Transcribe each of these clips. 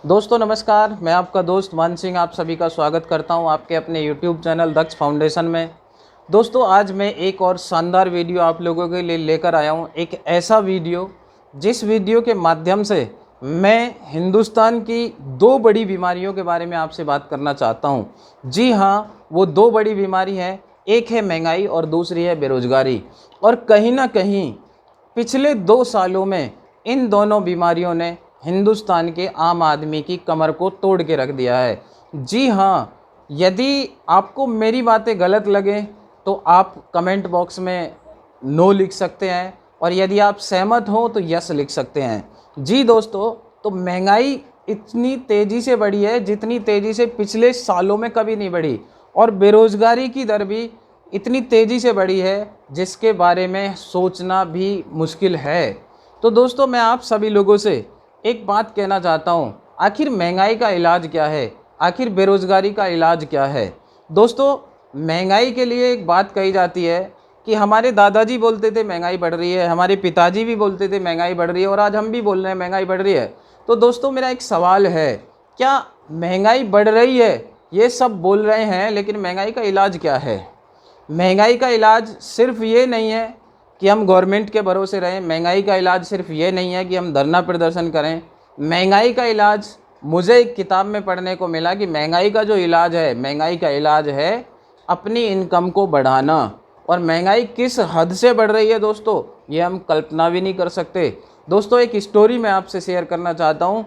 दोस्तों नमस्कार, मैं आपका दोस्त मान सिंह आप सभी का स्वागत करता हूं आपके अपने YouTube चैनल दक्ष फाउंडेशन में। दोस्तों आज मैं एक और शानदार वीडियो आप लोगों के लिए लेकर आया हूं। एक ऐसा वीडियो जिस वीडियो के माध्यम से मैं हिंदुस्तान की दो बड़ी बीमारियों के बारे में आपसे बात करना चाहता हूं। जी हाँ, वो दो बड़ी बीमारी हैं, एक है महंगाई और दूसरी है बेरोज़गारी। और कहीं ना कहीं पिछले 2 सालों में इन दोनों बीमारियों ने हिंदुस्तान के आम आदमी की कमर को तोड़ के रख दिया है। जी हाँ, यदि आपको मेरी बातें गलत लगें तो आप कमेंट बॉक्स में नो लिख सकते हैं और यदि आप सहमत हो तो यस लिख सकते हैं। जी दोस्तों, तो महंगाई इतनी तेज़ी से बढ़ी है जितनी तेज़ी से पिछले सालों में कभी नहीं बढ़ी, और बेरोज़गारी की दर भी इतनी तेज़ी से बढ़ी है जिसके बारे में सोचना भी मुश्किल है। तो दोस्तों मैं आप सभी लोगों से एक बात कहना चाहता हूँ, आखिर महंगाई का इलाज क्या है, आखिर बेरोज़गारी का इलाज क्या है। दोस्तों महंगाई के लिए एक बात कही जाती है कि हमारे दादाजी बोलते थे महंगाई बढ़ रही है, हमारे पिताजी भी बोलते थे महंगाई बढ़ रही है, और आज हम भी बोल रहे हैं महंगाई बढ़ रही है। तो दोस्तों मेरा एक सवाल है, क्या महंगाई बढ़ रही है ये सब बोल रहे हैं, लेकिन महंगाई का इलाज क्या है? महंगाई का इलाज सिर्फ ये नहीं है कि हम गवर्नमेंट के भरोसे रहें, महंगाई का इलाज सिर्फ ये नहीं है कि हम धरना प्रदर्शन करें। महंगाई का इलाज, मुझे एक किताब में पढ़ने को मिला कि महंगाई का जो इलाज है, महंगाई का इलाज है अपनी इनकम को बढ़ाना। और महंगाई किस हद से बढ़ रही है दोस्तों, ये हम कल्पना भी नहीं कर सकते। दोस्तों एक स्टोरी मैं आपसे शेयर करना चाहता हूँ।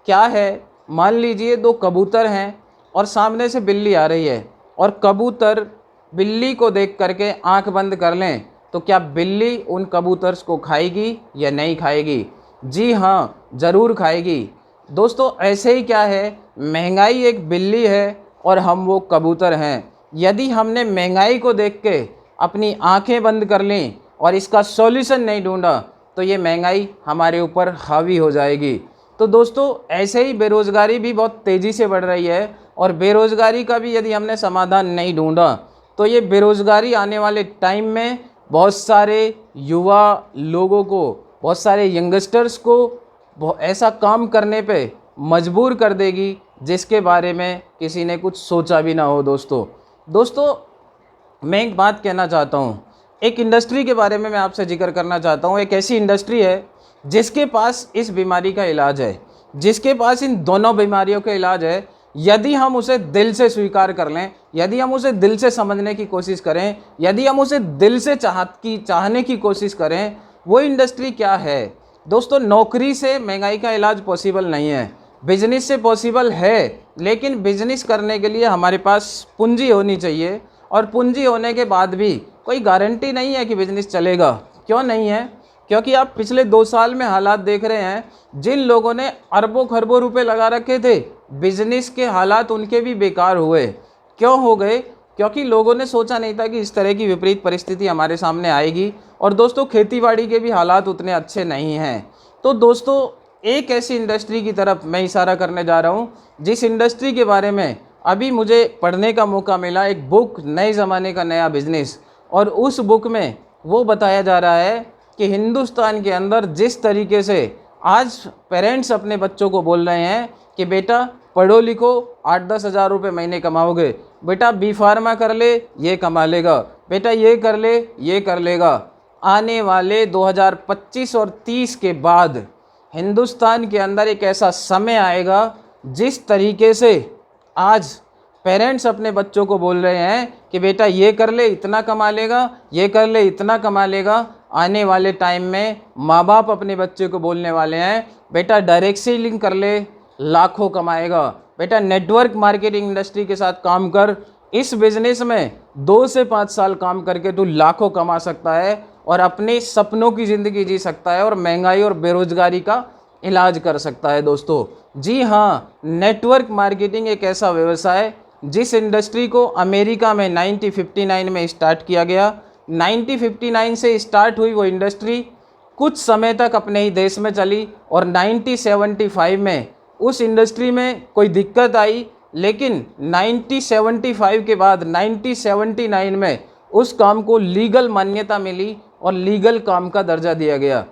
क्या है, मान लीजिए 2 कबूतर हैं और सामने से बिल्ली आ रही है, और कबूतर बिल्ली को देख करके आंख बंद कर लें तो क्या बिल्ली उन कबूतर्स को खाएगी या नहीं खाएगी? जी हाँ, ज़रूर खाएगी। दोस्तों ऐसे ही क्या है, महंगाई एक बिल्ली है और हम वो कबूतर हैं। यदि हमने महंगाई को देख के अपनी आंखें बंद कर लीं और इसका सॉल्यूशन नहीं ढूंढा तो ये महंगाई हमारे ऊपर हावी हो जाएगी। तो दोस्तों ऐसे ही बेरोज़गारी भी बहुत तेज़ी से बढ़ रही है, और बेरोज़गारी का भी यदि हमने समाधान नहीं ढूंढा तो ये बेरोज़गारी आने वाले टाइम में बहुत सारे युवा लोगों को, बहुत सारे यंगस्टर्स को ऐसा काम करने पे मजबूर कर देगी जिसके बारे में किसी ने कुछ सोचा भी ना हो। दोस्तों मैं एक बात कहना चाहता हूँ, एक इंडस्ट्री के बारे में मैं आपसे जिक्र करना चाहता हूँ। एक ऐसी इंडस्ट्री है जिसके पास इस बीमारी का इलाज है, जिसके पास इन दोनों बीमारियों का इलाज है। यदि हम उसे दिल से स्वीकार कर लें, यदि हम उसे दिल से समझने की कोशिश करें, यदि हम उसे दिल से चाहने की कोशिश करें, वो इंडस्ट्री क्या है दोस्तों? नौकरी से महंगाई का इलाज पॉसिबल नहीं है, बिजनेस से पॉसिबल है, लेकिन बिजनेस करने के लिए हमारे पास पूंजी होनी चाहिए, और पूंजी होने के बाद भी कोई गारंटी नहीं है कि बिजनेस चलेगा। क्यों नहीं है? क्योंकि आप पिछले 2 साल में हालात देख रहे हैं, जिन लोगों ने अरबों खरबों रुपए लगा रखे थे, बिजनेस के हालात उनके भी बेकार हुए। क्यों हो गए? क्योंकि लोगों ने सोचा नहीं था कि इस तरह की विपरीत परिस्थिति हमारे सामने आएगी। और दोस्तों खेतीबाड़ी के भी हालात उतने अच्छे नहीं हैं। तो दोस्तों एक ऐसी इंडस्ट्री की तरफ मैं इशारा करने जा रहा हूँ, जिस इंडस्ट्री के बारे में अभी मुझे पढ़ने का मौका मिला, एक बुक नए ज़माने का नया बिजनेस। और उस बुक में वो बताया जा रहा है कि हिंदुस्तान के अंदर जिस तरीके से आज पेरेंट्स अपने बच्चों को बोल रहे हैं कि बेटा पढ़ो लिखो, 8-10 हज़ार रुपये महीने कमाओगे, बेटा बी फार्मा कर ले ये कमा लेगा, बेटा ये कर ले ये कर लेगा। आने वाले 2025 और 30 के बाद हिंदुस्तान के अंदर एक ऐसा समय आएगा, जिस तरीके से आज पेरेंट्स अपने बच्चों को बोल रहे हैं कि बेटा ये कर ले इतना कमा लेगा, ये कर ले इतना कमा लेगा। आने वाले टाइम में माँ बाप अपने बच्चे को बोलने वाले हैं बेटा डायरेक्ट सेलिंग कर ले, लाखों कमाएगा, बेटा नेटवर्क मार्केटिंग इंडस्ट्री के साथ काम कर, इस बिज़नेस में 2 से 5 साल काम करके तू लाखों कमा सकता है और अपने सपनों की ज़िंदगी जी सकता है और महंगाई और बेरोज़गारी का इलाज कर सकता है। दोस्तों जी हाँ, नेटवर्क मार्केटिंग एक ऐसा व्यवसाय जिस इंडस्ट्री को अमेरिका में 1959 में स्टार्ट किया गया। 1959 से स्टार्ट हुई वो इंडस्ट्री कुछ समय तक अपने ही देश में चली, और 1975 में उस इंडस्ट्री में कोई दिक्कत आई, लेकिन 1975 के बाद 1979 में उस काम को लीगल मान्यता मिली और लीगल काम का दर्जा दिया गया।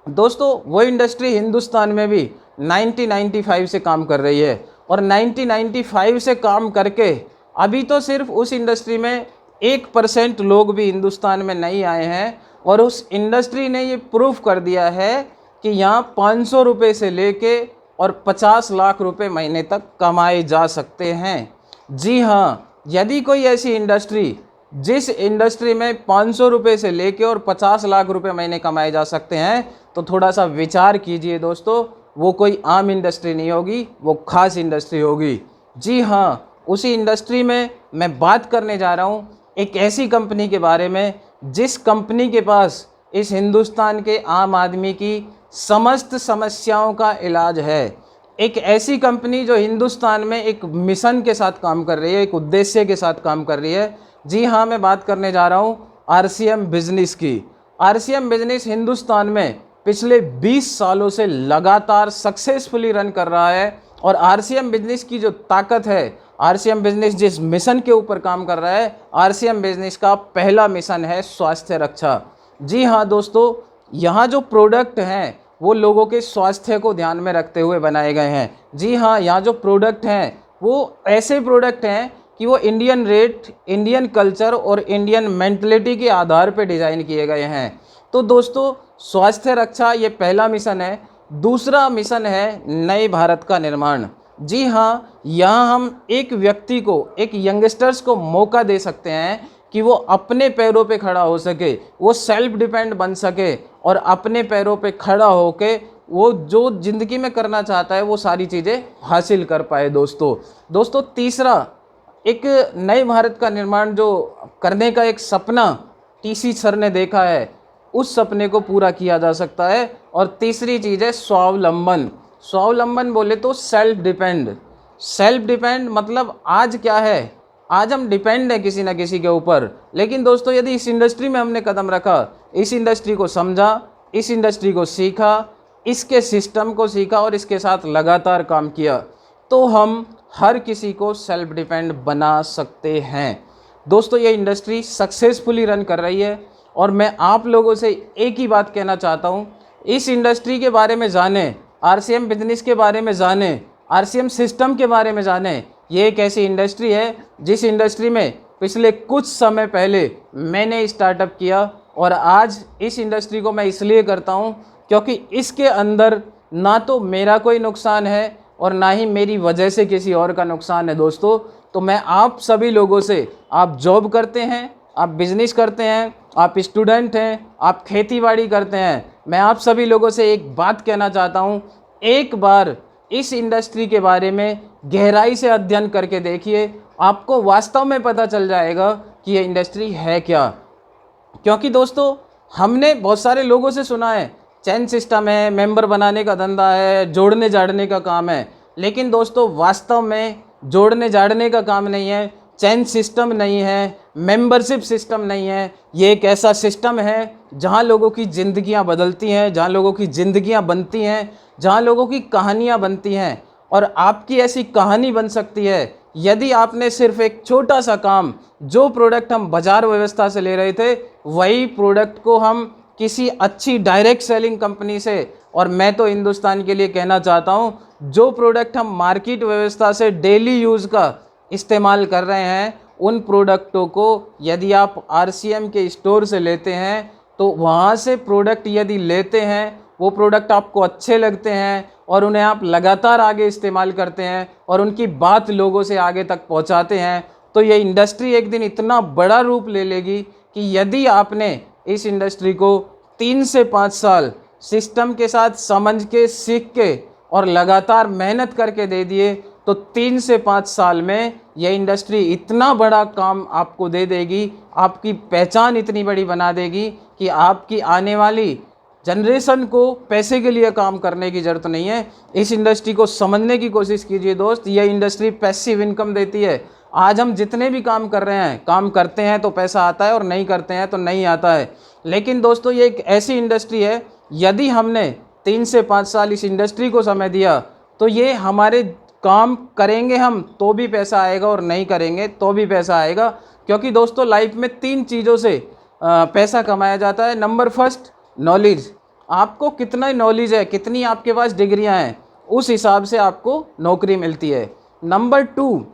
दोस्तों वो इंडस्ट्री हिंदुस्तान में भी 1995 से काम कर रही है, और 1995 से काम करके अभी तो सिर्फ उस इंडस्ट्री में 1% लोग भी हिंदुस्तान में नहीं आए हैं, और उस इंडस्ट्री ने ये प्रूफ कर दिया है कि यहाँ 500 रुपये से लेके और 50 लाख रुपए महीने तक कमाए जा सकते हैं। जी हाँ, यदि कोई ऐसी इंडस्ट्री जिस इंडस्ट्री में 500 रुपये से लेके और 50 लाख रुपए महीने कमाए जा सकते हैं, तो थोड़ा सा विचार कीजिए दोस्तों, वो कोई आम इंडस्ट्री नहीं होगी, वो खास इंडस्ट्री होगी। जी हाँ, उसी इंडस्ट्री में मैं बात करने जा रहा हूँ एक ऐसी कंपनी के बारे में जिस कंपनी के पास इस हिंदुस्तान के आम आदमी की समस्त समस्याओं का इलाज है। एक ऐसी कंपनी जो हिंदुस्तान में एक मिशन के साथ काम कर रही है, एक उद्देश्य के साथ काम कर रही है। जी हाँ, मैं बात करने जा रहा हूँ आरसीएम बिजनेस की। आरसीएम बिजनेस हिंदुस्तान में पिछले 20 सालों से लगातार सक्सेसफुली रन कर रहा है, और आरसीएम बिजनेस की जो ताकत है, आरसीएम बिजनेस जिस मिशन के ऊपर काम कर रहा है, आरसीएम बिजनेस का पहला मिशन है स्वास्थ्य रक्षा। जी हाँ दोस्तों, यहाँ जो प्रोडक्ट हैं वो लोगों के स्वास्थ्य को ध्यान में रखते हुए बनाए गए हैं। जी हाँ, यहाँ जो प्रोडक्ट हैं वो ऐसे प्रोडक्ट हैं कि वो इंडियन रेट, इंडियन कल्चर और इंडियन मेंटलिटी के आधार पर डिज़ाइन किए गए हैं। तो दोस्तों, स्वास्थ्य रक्षा ये पहला मिशन है। दूसरा मिशन है नए भारत का निर्माण। जी हाँ, यहाँ हम एक व्यक्ति को, एक यंगस्टर्स को मौका दे सकते हैं कि वो अपने पैरों पे खड़ा हो सके, वो सेल्फ डिपेंड बन सके, और अपने पैरों पे खड़ा होके वो जो ज़िंदगी में करना चाहता है वो सारी चीज़ें हासिल कर पाए। दोस्तों तीसरा, एक नए भारत का निर्माण जो करने का एक सपना टीसी सर ने देखा है, उस सपने को पूरा किया जा सकता है। और तीसरी चीज़ है स्वावलंबन। स्वावलंबन बोले तो सेल्फ डिपेंड। सेल्फ डिपेंड मतलब आज क्या है, आज हम डिपेंड हैं किसी ना किसी के ऊपर, लेकिन दोस्तों यदि इस इंडस्ट्री में हमने कदम रखा, इस इंडस्ट्री को समझा, इस इंडस्ट्री को सीखा, इसके सिस्टम को सीखा और इसके साथ लगातार काम किया, तो हम हर किसी को सेल्फ डिपेंड बना सकते हैं। दोस्तों ये इंडस्ट्री सक्सेसफुली रन कर रही है, और मैं आप लोगों से एक ही बात कहना चाहता हूँ, इस इंडस्ट्री के बारे में जानें, आरसीएम बिजनेस के बारे में जानें, आरसीएम सिस्टम के बारे में जानें। ये एक ऐसी इंडस्ट्री है जिस इंडस्ट्री में पिछले कुछ समय पहले मैंने स्टार्टअप किया, और आज इस इंडस्ट्री को मैं इसलिए करता हूँ क्योंकि इसके अंदर ना तो मेरा कोई नुकसान है और ना ही मेरी वजह से किसी और का नुकसान है। दोस्तों तो मैं आप सभी लोगों से, आप जॉब करते हैं, आप बिजनेस करते हैं, आप स्टूडेंट हैं, आप खेतीबाड़ी करते हैं, मैं आप सभी लोगों से एक बात कहना चाहता हूँ, एक बार इस इंडस्ट्री के बारे में गहराई से अध्ययन करके देखिए, आपको वास्तव में पता चल जाएगा कि ये इंडस्ट्री है क्या। क्योंकि दोस्तों हमने बहुत सारे लोगों से सुना है चैन सिस्टम है, मेंबर बनाने का धंधा है, जोड़ने जाड़ने का काम है, लेकिन दोस्तों वास्तव में जोड़ने जाड़ने का काम नहीं है, चैन सिस्टम नहीं है, मेंबरशिप सिस्टम नहीं है। ये एक ऐसा सिस्टम है जहाँ लोगों की ज़िंदगियाँ बदलती हैं, जहाँ लोगों की ज़िंदगियाँ बनती हैं, जहाँ लोगों की कहानियाँ बनती हैं, और आपकी ऐसी कहानी बन सकती है यदि आपने सिर्फ एक छोटा सा काम, जो प्रोडक्ट हम बाजार व्यवस्था से ले रहे थे, वही प्रोडक्ट को हम किसी अच्छी डायरेक्ट सेलिंग कंपनी से, और मैं तो हिंदुस्तान के लिए कहना चाहता हूँ, जो प्रोडक्ट हम मार्केट व्यवस्था से डेली यूज़ का इस्तेमाल कर रहे हैं, उन प्रोडक्टों को यदि आप आरसीएम के स्टोर से लेते हैं, तो वहाँ से प्रोडक्ट यदि लेते हैं, वो प्रोडक्ट आपको अच्छे लगते हैं और उन्हें आप लगातार आगे इस्तेमाल करते हैं और उनकी बात लोगों से आगे तक पहुँचाते हैं, तो ये इंडस्ट्री एक दिन इतना बड़ा रूप ले लेगी कि यदि आपने इस इंडस्ट्री को 3 से 5 साल सिस्टम के साथ समझ के, सीख के और लगातार मेहनत करके दे दिए, तो 3 से 5 साल में यह इंडस्ट्री इतना बड़ा काम आपको दे देगी, आपकी पहचान इतनी बड़ी बना देगी कि आपकी आने वाली जनरेशन को पैसे के लिए काम करने की ज़रूरत नहीं है। इस इंडस्ट्री को समझने की कोशिश कीजिए दोस्त, यह इंडस्ट्री पैसिव इनकम देती है। आज हम जितने भी काम कर रहे हैं, काम करते हैं तो पैसा आता है और नहीं करते हैं तो नहीं आता है, लेकिन दोस्तों ये एक ऐसी इंडस्ट्री है, यदि हमने 3 से 5 साल इस इंडस्ट्री को समय दिया, तो ये हमारे काम करेंगे हम तो भी पैसा आएगा और नहीं करेंगे तो भी पैसा आएगा। क्योंकि दोस्तों लाइफ में 3 चीज़ों से पैसा कमाया जाता है। नंबर फर्स्ट नॉलेज, आपको कितना नॉलेज है, कितनी आपके पास डिग्रियां हैं, उस हिसाब से आपको नौकरी मिलती है। नंबर 2,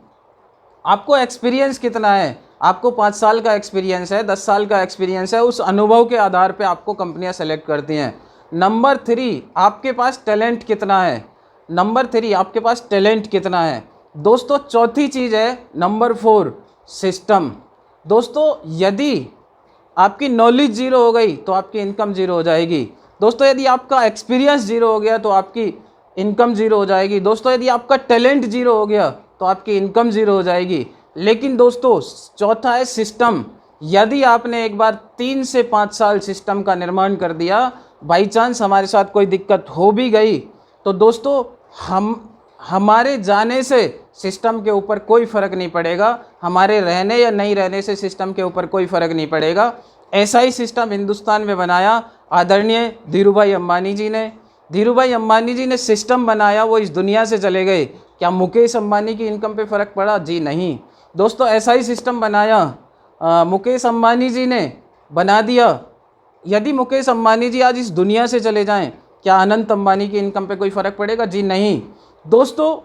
आपको एक्सपीरियंस कितना है, आपको 5 साल का एक्सपीरियंस है, 10 साल का एक्सपीरियंस है, उस अनुभव के आधार पे आपको कंपनियां सेलेक्ट करती हैं। नंबर 3, आपके पास टैलेंट कितना है। नंबर 3, आपके पास टैलेंट कितना है। दोस्तों चौथी चीज़ है नंबर 4, सिस्टम। दोस्तों यदि आपकी नॉलेज जीरो हो गई तो आपकी इनकम जीरो हो जाएगी। दोस्तों यदि आपका एक्सपीरियंस जीरो हो गया तो आपकी इनकम जीरो हो जाएगी। दोस्तों यदि आपका टैलेंट जीरो हो गया तो आपकी इनकम जीरो हो जाएगी। लेकिन दोस्तों चौथा है सिस्टम। यदि आपने एक बार 3 से 5 साल सिस्टम का निर्माण कर दिया, बाई चांस हमारे साथ कोई दिक्कत हो भी गई तो दोस्तों हमारे जाने से सिस्टम के ऊपर कोई फ़र्क नहीं पड़ेगा, हमारे रहने या नहीं रहने से सिस्टम के ऊपर कोई फ़र्क नहीं पड़ेगा। ऐसा ही सिस्टम हिंदुस्तान में बनाया आदरणीय धीरूभाई अंबानी जी ने। धीरूभाई अंबानी जी ने सिस्टम बनाया, वो इस दुनिया से चले गए। क्या मुकेश अंबानी की इनकम पे फ़र्क पड़ा? जी नहीं। दोस्तों ऐसा ही सिस्टम बनाया मुकेश अंबानी जी ने बना दिया। यदि मुकेश अंबानी जी आज इस दुनिया से चले जाएं, क्या अनंत अंबानी की इनकम पे कोई फ़र्क पड़ेगा? जी नहीं। दोस्तों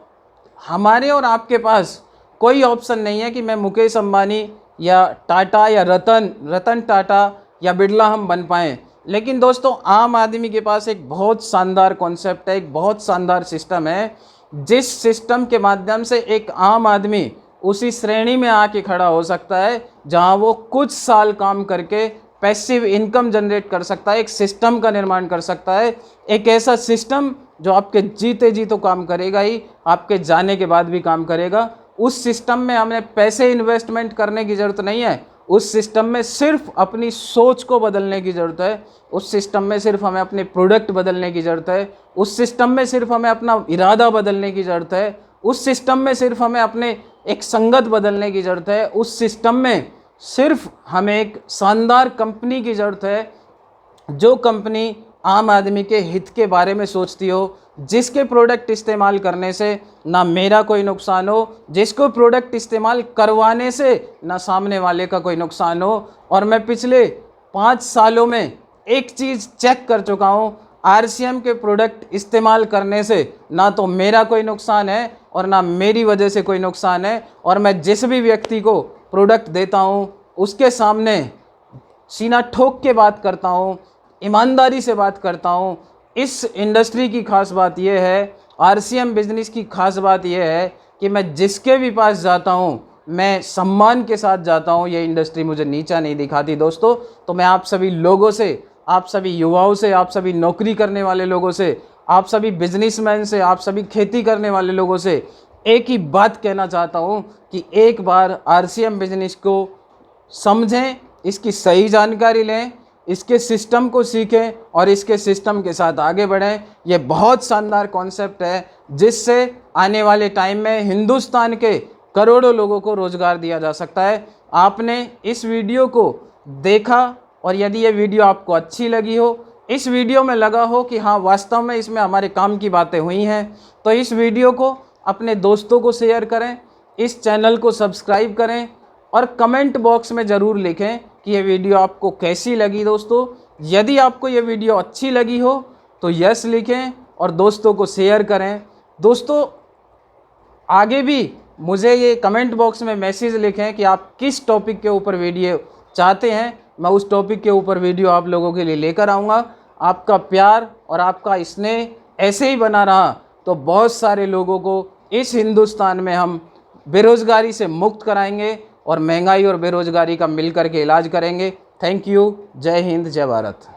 हमारे और आपके पास कोई ऑप्शन नहीं है कि मैं मुकेश अंबानी या टाटा या रतन टाटा या बिरला हम बन पाएँ। लेकिन दोस्तों आम आदमी के पास एक बहुत शानदार कॉन्सेप्ट है, एक बहुत शानदार सिस्टम है, जिस सिस्टम के माध्यम से एक आम आदमी उसी श्रेणी में आके खड़ा हो सकता है जहां वो कुछ साल काम करके पैसिव इनकम जनरेट कर सकता है, एक सिस्टम का निर्माण कर सकता है। एक ऐसा सिस्टम जो आपके जीते जी तो काम करेगा ही, आपके जाने के बाद भी काम करेगा। उस सिस्टम में हमें पैसे इन्वेस्टमेंट करने की ज़रूरत नहीं है, उस सिस्टम में सिर्फ अपनी सोच को बदलने की ज़रूरत है, उस सिस्टम में सिर्फ हमें अपने प्रोडक्ट बदलने की ज़रूरत है, उस सिस्टम में सिर्फ हमें अपना इरादा बदलने की ज़रूरत है, उस सिस्टम में सिर्फ हमें अपने एक संगत बदलने की ज़रूरत है, उस सिस्टम में सिर्फ हमें एक शानदार कंपनी की ज़रूरत है, जो कंपनी आम आदमी के हित के बारे में सोचती हो, जिसके प्रोडक्ट इस्तेमाल करने से ना मेरा कोई नुकसान हो, जिसको प्रोडक्ट इस्तेमाल करवाने से ना सामने वाले का कोई नुकसान हो। और मैं पिछले 5 सालों में एक चीज़ चेक कर चुका हूँ, RCM के प्रोडक्ट इस्तेमाल करने से ना तो मेरा कोई नुकसान है और ना मेरी वजह से कोई नुकसान है। और मैं जिस भी व्यक्ति को प्रोडक्ट देता हूँ उसके सामने सीना ठोक के बात करता हूँ, ईमानदारी से बात करता हूँ। इस इंडस्ट्री की खास बात यह है, RCM बिजनेस की खास बात यह है कि मैं जिसके भी पास जाता हूँ मैं सम्मान के साथ जाता हूँ। ये इंडस्ट्री मुझे नीचा नहीं दिखाती दोस्तों। तो मैं आप सभी लोगों से, आप सभी युवाओं से, आप सभी नौकरी करने वाले लोगों से, आप सभी बिजनेसमैन से, आप सभी खेती करने वाले लोगों से एक ही बात कहना चाहता हूँ कि एक बार RCM बिजनेस को समझें, इसकी सही जानकारी लें, इसके सिस्टम को सीखें और इसके सिस्टम के साथ आगे बढ़ें। ये बहुत शानदार कॉन्सेप्ट है जिससे आने वाले टाइम में हिंदुस्तान के करोड़ों लोगों को रोज़गार दिया जा सकता है। आपने इस वीडियो को देखा और यदि ये वीडियो आपको अच्छी लगी हो, इस वीडियो में लगा हो कि हाँ वास्तव में इसमें हमारे काम की बातें हुई हैं, तो इस वीडियो को अपने दोस्तों को शेयर करें, इस चैनल को सब्सक्राइब करें और कमेंट बॉक्स में ज़रूर लिखें कि ये वीडियो आपको कैसी लगी। दोस्तों यदि आपको ये वीडियो अच्छी लगी हो तो यस लिखें और दोस्तों को शेयर करें। दोस्तों आगे भी मुझे ये कमेंट बॉक्स में मैसेज लिखें कि आप किस टॉपिक के ऊपर वीडियो चाहते हैं, मैं उस टॉपिक के ऊपर वीडियो आप लोगों के लिए लेकर आऊँगा। आपका प्यार और आपका स्नेह ऐसे ही बना रहा तो बहुत सारे लोगों को इस हिंदुस्तान में हम बेरोज़गारी से मुक्त कराएंगे और महंगाई और बेरोज़गारी का मिलकर के इलाज करेंगे। Thank you. जय हिंद, जय भारत।